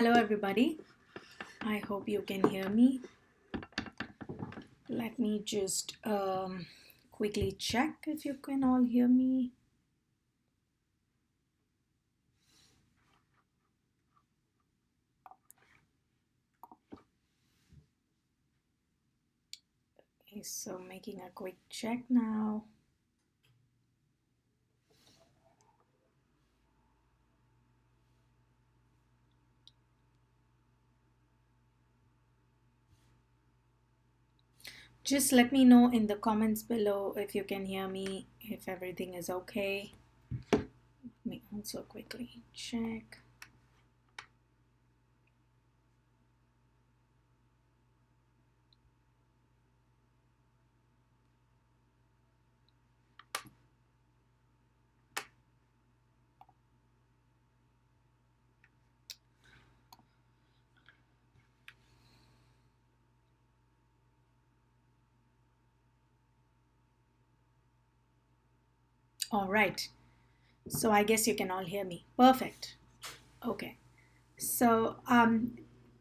Hello everybody, I hope you can hear me. Let me just quickly check if you can all hear me. Okay, so making a quick check now. Just let me know in the comments below if you can hear me, if everything is okay. Let me also quickly check. All right, so I guess you can all hear me. Perfect. Okay, so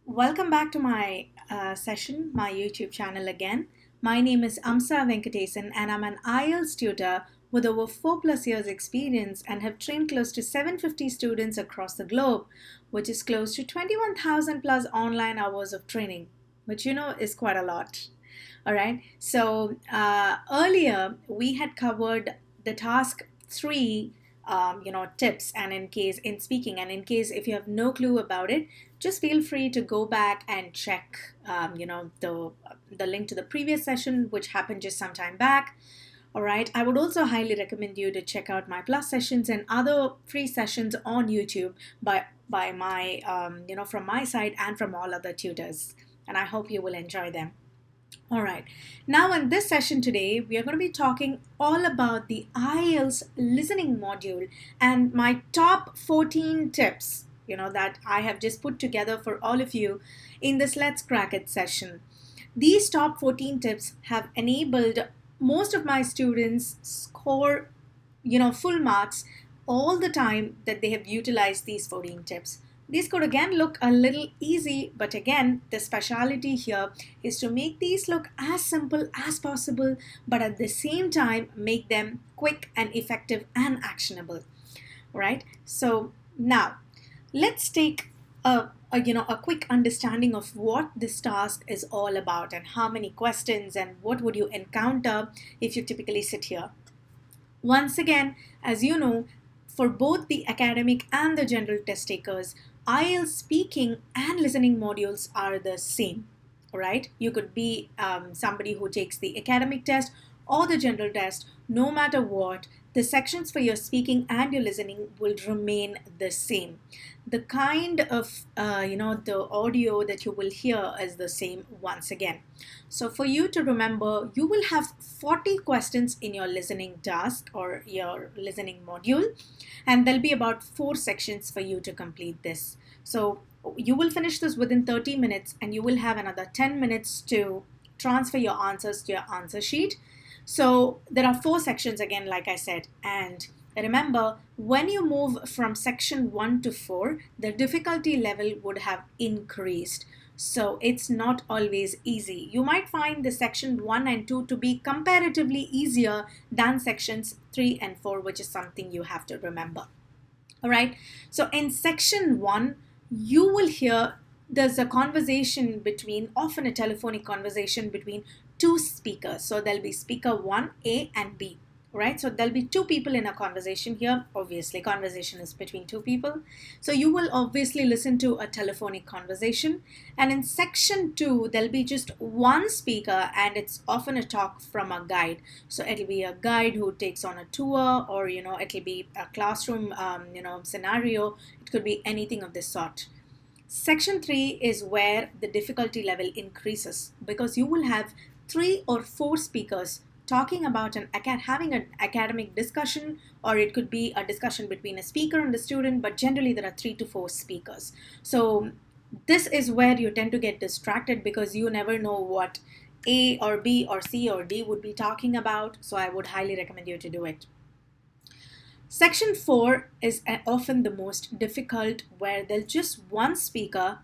welcome back to my session, my YouTube channel again. My name is Amsa Venktesan and I'm an IELTS tutor with over 4+ years experience and have trained close to 750 students across the globe, which is close to 21,000 plus online hours of training, which is quite a lot. All right, so earlier we had covered the task 3 tips, and in speaking, and in case if you have no clue about it, just feel free to go back and check the link to the previous session which happened just some time back. All right, I would also highly recommend you to check out my plus sessions and other free sessions on YouTube by my from my side and from all other tutors, and I hope you will enjoy them. All right, now in this session today, we are going to be talking all about the IELTS listening module and my top 14 tips, that I have just put together for all of you in this Let's Crack It session. These top 14 tips have enabled most of my students score, full marks all the time that they have utilized these 14 tips. These could again look a little easy, but again, the speciality here is to make these look as simple as possible, but at the same time, make them quick and effective and actionable, right? So now, let's take a quick understanding of what this task is all about and how many questions and what would you encounter if you typically sit here. Once again, as you know, for both the academic and the general test takers, IELTS speaking and listening modules are the same, right? You could be somebody who takes the academic test or the general test, no matter what, the sections for your speaking and your listening will remain the same. The kind of, the audio that you will hear is the same once again. So for you to remember, you will have 40 questions in your listening task or your listening module, and there'll be about 4 sections for you to complete this. So you will finish this within 30 minutes and you will have another 10 minutes to transfer your answers to your answer sheet. So there are 4 sections again, like I said, and remember, when you move from section 1 to 4, the difficulty level would have increased. So it's not always easy. You might find the section 1 and 2 to be comparatively easier than sections 3 and 4, which is something you have to remember. All right. So in section 1, you will hear there's a conversation between, often a telephonic conversation between 2 speakers. So there'll be speaker 1, A and B. Right, so there'll be 2 people in a conversation here. Obviously, conversation is between 2 people. So you will obviously listen to a telephonic conversation. And in section 2, there'll be just 1 speaker, and it's often a talk from a guide. So it'll be a guide who takes on a tour, or it'll be a classroom scenario. It could be anything of this sort. Section 3 is where the difficulty level increases, because you will have 3 or 4 speakers talking about having an academic discussion, or it could be a discussion between a speaker and a student, but generally there are 3 to 4 speakers. So this is where you tend to get distracted because you never know what A or B or C or D would be talking about. So I would highly recommend you to do it. Section 4 is often the most difficult, where there's just one speaker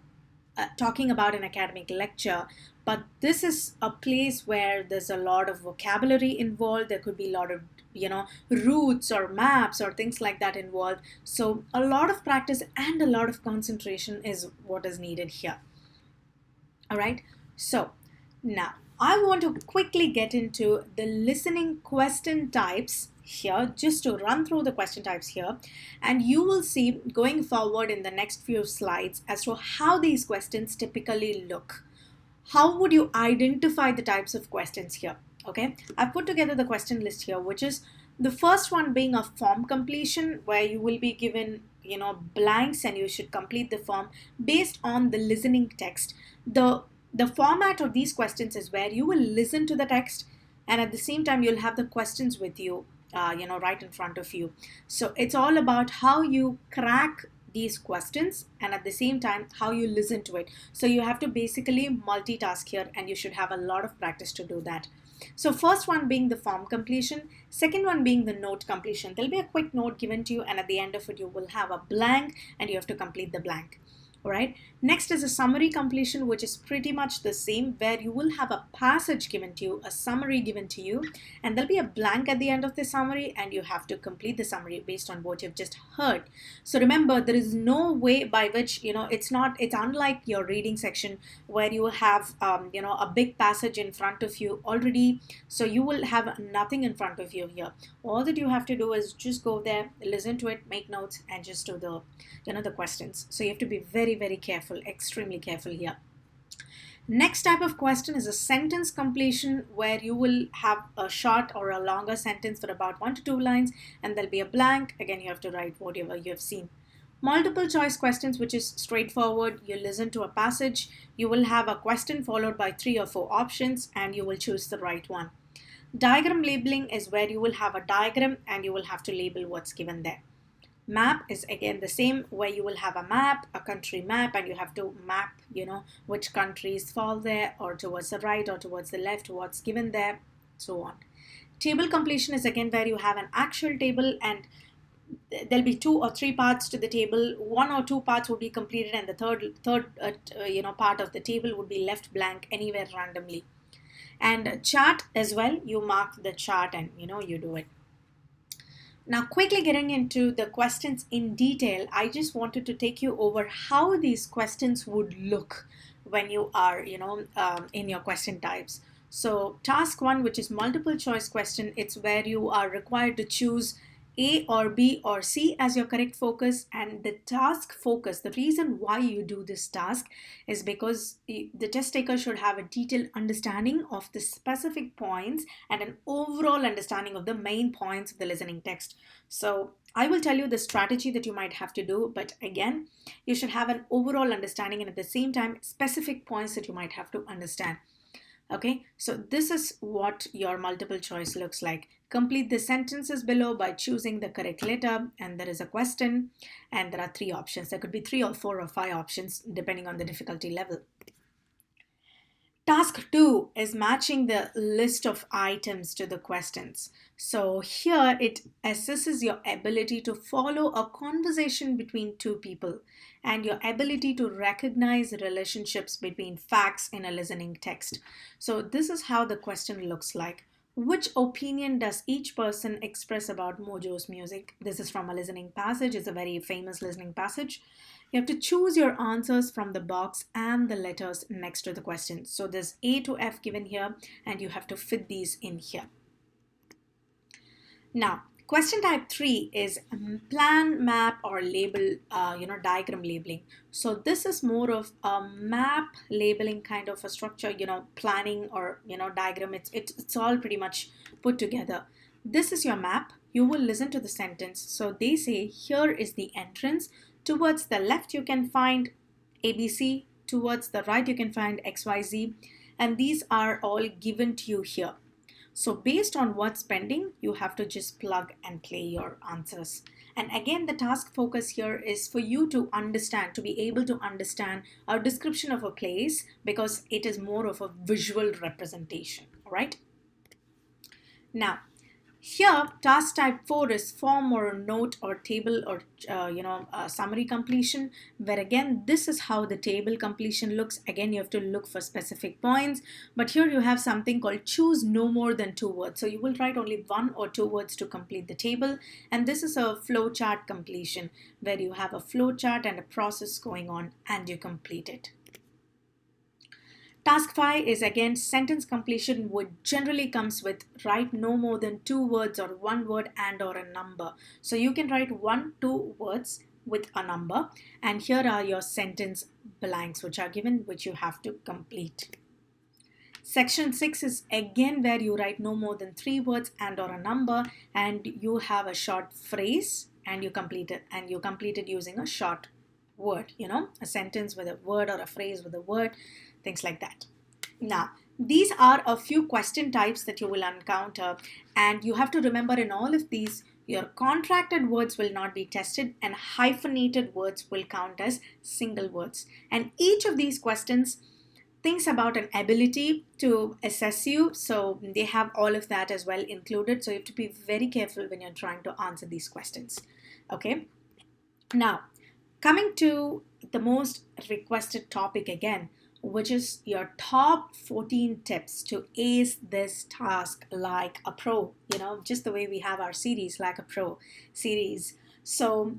talking about an academic lecture, but this is a place where there's a lot of vocabulary involved. There could be a lot of routes or maps or things like that involved. So a lot of practice and a lot of concentration is what is needed here. All right, so now I want to quickly get into the listening question types here, just to run through the question types here, and you will see going forward in the next few slides as to how these questions typically look. How would you identify the types of questions here? Okay, I've put together the question list here, which is the first one being a form completion, where you will be given blanks and you should complete the form based on the listening text. The format of these questions is where you will listen to the text, and at the same time you'll have the questions with you, right in front of you. So it's all about how you crack these questions and at the same time how you listen to it. So you have to basically multitask here, and you should have a lot of practice to do that. So first one being the form completion, second one being the note completion. There'll be a quick note given to you, and at the end of it you will have a blank and you have to complete the blank. All right. Next is a summary completion, which is pretty much the same, where you will have a passage given to you, a summary given to you, and there'll be a blank at the end of the summary, and you have to complete the summary based on what you've just heard. So remember, there is no way by which, it's unlike your reading section where you will have, a big passage in front of you already. So you will have nothing in front of you here. All that you have to do is just go there, listen to it, make notes, and just do the questions. So you have to be very, very careful, extremely careful here. Next type of question is a sentence completion, where you will have a short or a longer sentence for about 1 to 2 lines, and there'll be a blank. Again, you have to write whatever you have seen. Multiple choice questions, which is straightforward. You listen to a passage, you will have a question followed by 3 or 4 options, and you will choose the right one. Diagram labeling is where you will have a diagram and you will have to label what's given there. Map is again the same, where you will have a map, a country map, and you have to map, which countries fall there, or towards the right or towards the left, what's given there, so on. Table completion is again where you have an actual table, and there'll be 2 or 3 parts to the table. 1 or 2 parts will be completed, and the third part of the table would be left blank anywhere randomly. And chart as well, you mark the chart and you do it. Now, quickly getting into the questions in detail, I just wanted to take you over how these questions would look when you are, in your question types. So task 1, which is multiple choice question, it's where you are required to choose A or B or C as your correct focus. And the task focus, the reason why you do this task is because the test taker should have a detailed understanding of the specific points and an overall understanding of the main points of the listening text. So I will tell you the strategy that you might have to do, but again, you should have an overall understanding and at the same time specific points that you might have to understand. Okay, so this is what your multiple choice looks like. Complete the sentences below by choosing the correct letter, and there is a question, and there are 3 options. There could be 3 or 4 or 5 options depending on the difficulty level. Task 2 is matching the list of items to the questions. So here it assesses your ability to follow a conversation between 2 people and your ability to recognize relationships between facts in a listening text. So this is how the question looks like. Which opinion does each person express about Mojo's music? This is from a listening passage. It's a very famous listening passage. You have to choose your answers from the box and the letters next to the question. So there's A to F given here, and you have to fit these in here. Now, question type 3 is plan, map, or label, diagram labeling. So this is more of a map labeling kind of a structure, planning or, diagram. It's all pretty much put together. This is your map. You will listen to the sentence. So they say, here is the entrance. Towards the left, you can find ABC. Towards the right, you can find XYZ. And these are all given to you here. So based on what's pending, you have to just plug and play your answers. And again, the task focus here is for you to understand, to be able to understand a description of a place, because it is more of a visual representation, all right? Now, Here, task type 4 is form or note or table or summary completion, where again this is how the table completion looks. Again, you have to look for specific points, but here you have something called choose no more than 2 words. So you will write only 1 or 2 words to complete the table, and this is a flow chart completion where you have a flow chart and a process going on and you complete it. Task 5 is again sentence completion, which generally comes with write no more than 2 words or 1 word and or a number. So you can write 1-2 words with a number, and here are your sentence blanks which are given, which you have to complete. Section 6 is again where you write no more than 3 words and or a number, and you have a short phrase and you complete it using a short word, a sentence with a word or a phrase with a word, things like that. Now, these are a few question types that you will encounter, and you have to remember in all of these, your contracted words will not be tested and hyphenated words will count as single words. And each of these questions thinks about an ability to assess you, so they have all of that as well included. So you have to be very careful when you're trying to answer these questions. Okay, now coming to the most requested topic again, which is your top 14 tips to ace this task like a pro, just the way we have our series, like a pro series. So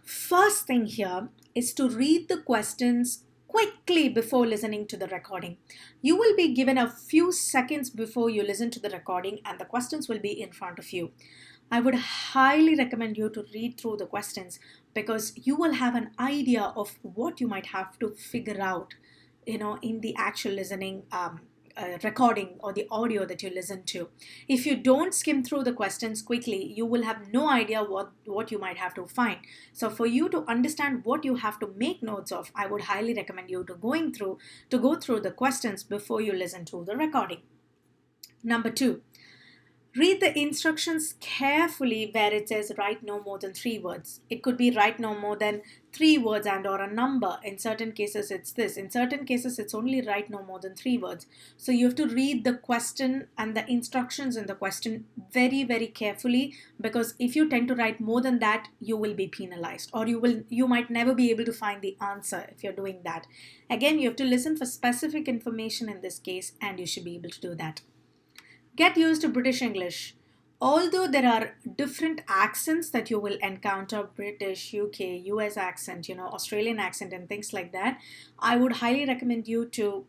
first thing here is to read the questions quickly before listening to the recording. You will be given a few seconds before you listen to the recording, and the questions will be in front of you. I would highly recommend you to read through the questions, because you will have an idea of what you might have to figure out, in the actual listening recording or the audio that you listen to. If you don't skim through the questions quickly, you will have no idea what you might have to find. So for you to understand what you have to make notes of, I would highly recommend you to go through the questions before you listen to the recording. Number 2, read the instructions carefully where it says write no more than 3 words. It could be write no more than 3 words and or a number. In certain cases it's this. In certain cases it's only write no more than 3 words. So you have to read the question and the instructions in the question very, very carefully, because if you tend to write more than that, you will be penalized, or you might never be able to find the answer if you're doing that. Again, you have to listen for specific information in this case, and you should be able to do that. Get used to British English. Although there are different accents that you will encounter, British, UK, US accent, Australian accent and things like that, I would highly recommend you to,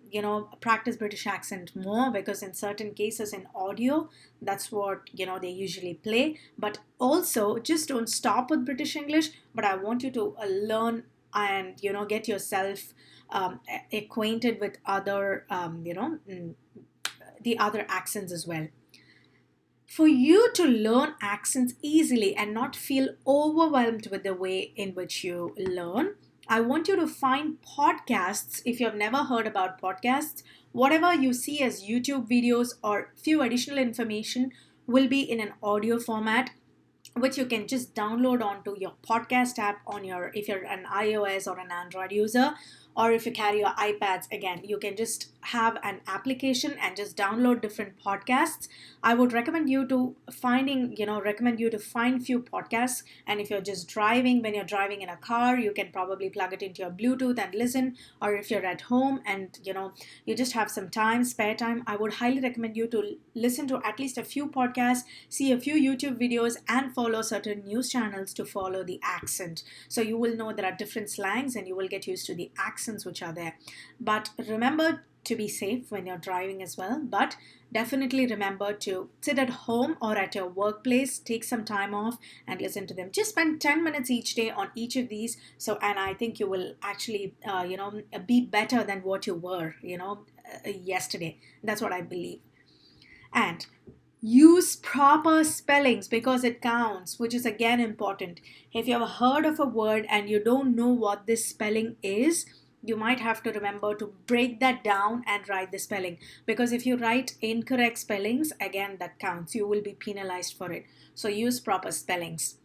practice British accent more, because in certain cases in audio, that's what, they usually play. But also, just don't stop with British English, but I want you to learn and, get yourself acquainted with other, the other accents as well. For you to learn accents easily and not feel overwhelmed with the way in which you learn, I want you to find podcasts. If you have never heard about podcasts, whatever you see as YouTube videos or few additional information will be in an audio format, which you can just download onto your podcast app if you're an iOS or an Android user, or if you carry your iPads, again, you can just have an application and just download different podcasts. I would recommend you to find few podcasts. And if you're just driving, when you're driving in a car, you can probably plug it into your Bluetooth and listen. Or if you're at home and you just have some spare time, I would highly recommend you to listen to at least a few podcasts, see a few YouTube videos, and follow certain news channels to follow the accent. So you will know there are different slangs and you will get used to the accents which are there. But remember to be safe when you're driving as well. But definitely remember to sit at home or at your workplace, take some time off and listen to them. Just spend 10 minutes each day on each of these. And I think you will actually, be better than what you were, yesterday. That's what I believe. And use proper spellings, because it counts, which is again important. If you have heard of a word and you don't know what this spelling is, you might have to remember to break that down and write the spelling, because if you write incorrect spellings, again, that counts. You will be penalized for it. So use proper spellings.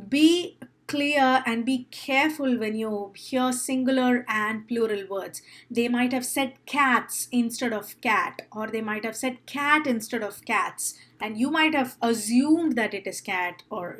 Be clear and be careful when you hear singular and plural words. They might have said cats instead of cat, or they might have said cat instead of cats, and you might have assumed that it is cat, or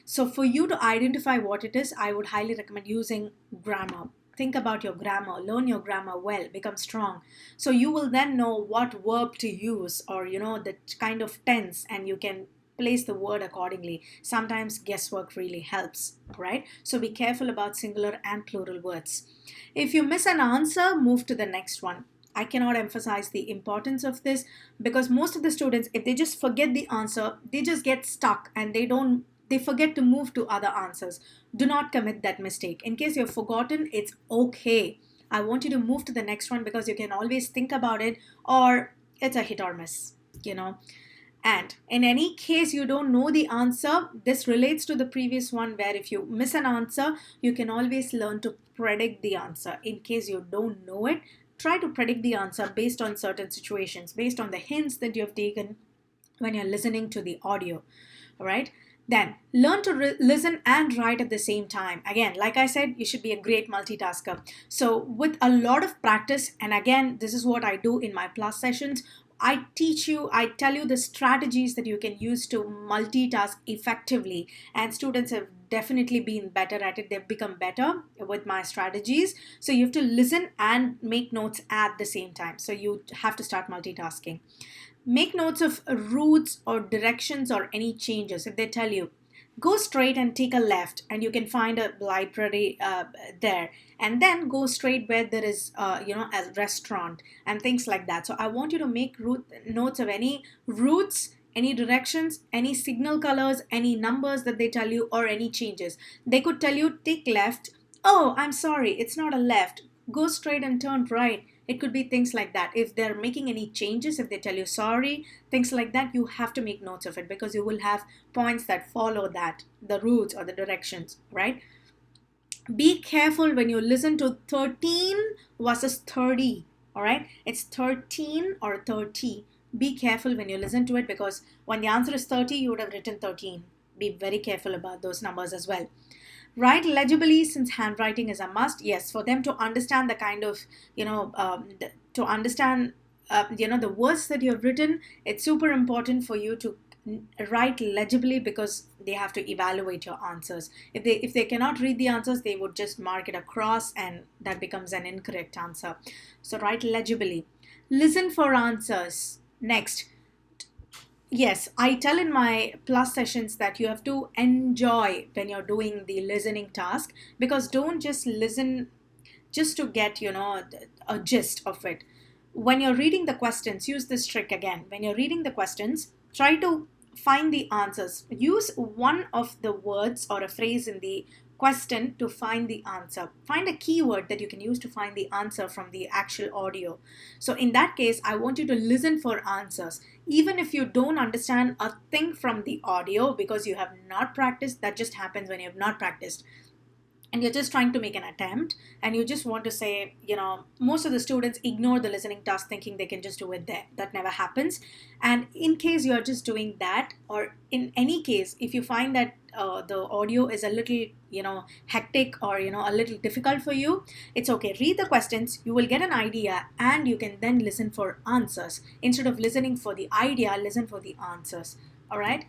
so for you to identify what it is, I would highly recommend using grammar. Think about your grammar, learn your grammar well, become strong. So you will then know what verb to use, or the kind of tense, and you can place the word accordingly. Sometimes guesswork really helps, right? So be careful about singular and plural words. If you miss an answer, move to the next one. I cannot emphasize the importance of this, because most of the students, if they just forget the answer, they just get stuck and they forget to move to other answers. Do not commit that mistake. In case you've forgotten, it's okay. I want you to move to the next one, because you can always think about it, or it's a hit or miss. And in any case you don't know the answer, this relates to the previous one, where if you miss an answer, you can always learn to predict the answer. In case you don't know it, try to predict the answer based on certain situations, based on the hints that you have taken when you're listening to the audio. All right. Then learn to listen and write at the same time. Again, like I said, you should be a great multitasker. So with a lot of practice, and again, this is what I do in my Plus sessions, I tell you the strategies that you can use to multitask effectively. And students have definitely been better at it. They've become better with my strategies. So you have to listen and make notes at the same time. So you have to start multitasking. Make notes of routes or directions or any changes. If they tell you, go straight and take a left, and you can find a library there, and then go straight where there is a restaurant and things like that. So I want you to make notes of any routes, any directions, any signal colors, any numbers that they tell you, or any changes. They could tell you, take left. Oh, I'm sorry, it's not a left. Go straight and turn right. It could be things like that. If they're making any changes, if they tell you sorry, things like that, you have to make notes of it, because you will have points that follow that, the routes or the directions, right? Be careful when you listen to 13 versus 30, all right? It's 13 or 30. Be careful when you listen to it, because when the answer is 30, you would have written 13. Be very careful about those numbers as well. Write legibly, since handwriting is a must. Yes, for them to understand the kind of, to understand, the words that you have written, it's super important for you to write legibly, because they have to evaluate your answers. If they cannot read the answers, they would just mark it across, and that becomes an incorrect answer. So write legibly. Listen for answers. Next. Yes, I tell in my Plus sessions that you have to enjoy when you're doing the listening task, because don't just listen just to get, a gist of it. When you're reading the questions, use this trick again. When you're reading the questions, try to find the answers. Use one of the words or a phrase in the question to find the answer. Find a keyword that you can use to find the answer from the actual audio. So in that case, I want you to listen for answers. Even if you don't understand a thing from the audio because you have not practiced, that just happens when you have not practiced, and you're just trying to make an attempt, and you just want to say, most of the students ignore the listening task thinking they can just do it there. That never happens. And in case you're just doing that, or in any case, if you find that the audio is a little, hectic, or, a little difficult for you, it's okay. Read the questions, you will get an idea, and you can then listen for answers. Instead of listening for the idea, listen for the answers. All right.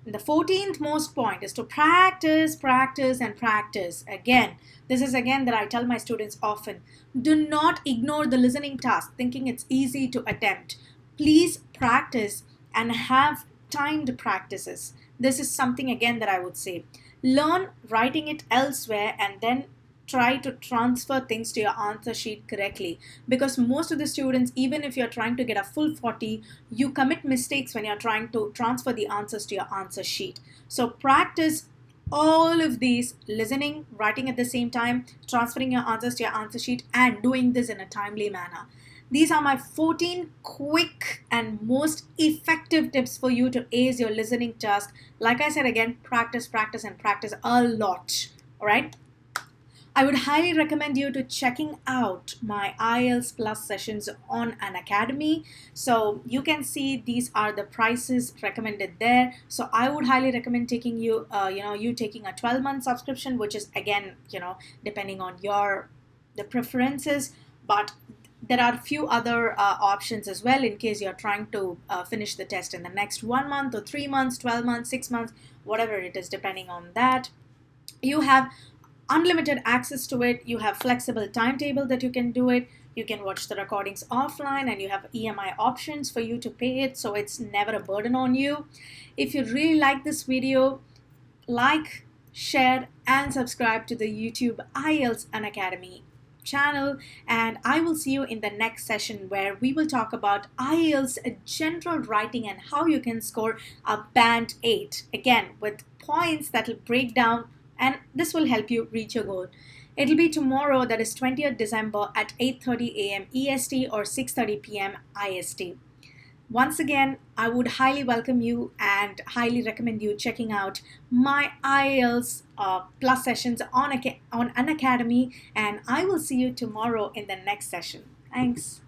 The 14th most point is to practice, practice, and practice. Again, this is again that I tell my students often. Do not ignore the listening task thinking it's easy to attempt. Please practice and have timed practices. This is something again that I would say. Learn writing it elsewhere, and then try to transfer things to your answer sheet correctly, because most of the students, even if you're trying to get a full 40, you commit mistakes when you're trying to transfer the answers to your answer sheet. So practice all of these: listening, writing at the same time, transferring your answers to your answer sheet, and doing this in a timely manner. These are my 14 quick and most effective tips for you to ace your listening task. Like I said again, practice, practice, and practice a lot. All right. I would highly recommend you to checking out my IELTS Plus sessions on Unacademy. So you can see these are the prices recommended there. So I would highly recommend taking you taking a 12-month subscription, which is again, depending on the preferences, but there are a few other options as well in case you're trying to finish the test in the next 1 month or 3 months, 12 months, 6 months, whatever it is, depending on that. You have unlimited access to it. You have flexible timetable that you can do it. You can watch the recordings offline, and you have EMI options for you to pay it, so it's never a burden on you. If you really like this video, like, share, and subscribe to the YouTube IELTS Unacademy channel, and I will see you in the next session where we will talk about IELTS general writing and how you can score a band 8, again with points that will break down, and this will help you reach your goal. It'll be tomorrow, that is 20th December at 8:30 a.m. EST or 6:30 p.m. IST. Once again, I would highly welcome you and highly recommend you checking out my IELTS Plus sessions on Unacademy, and I will see you tomorrow in the next session. Thanks.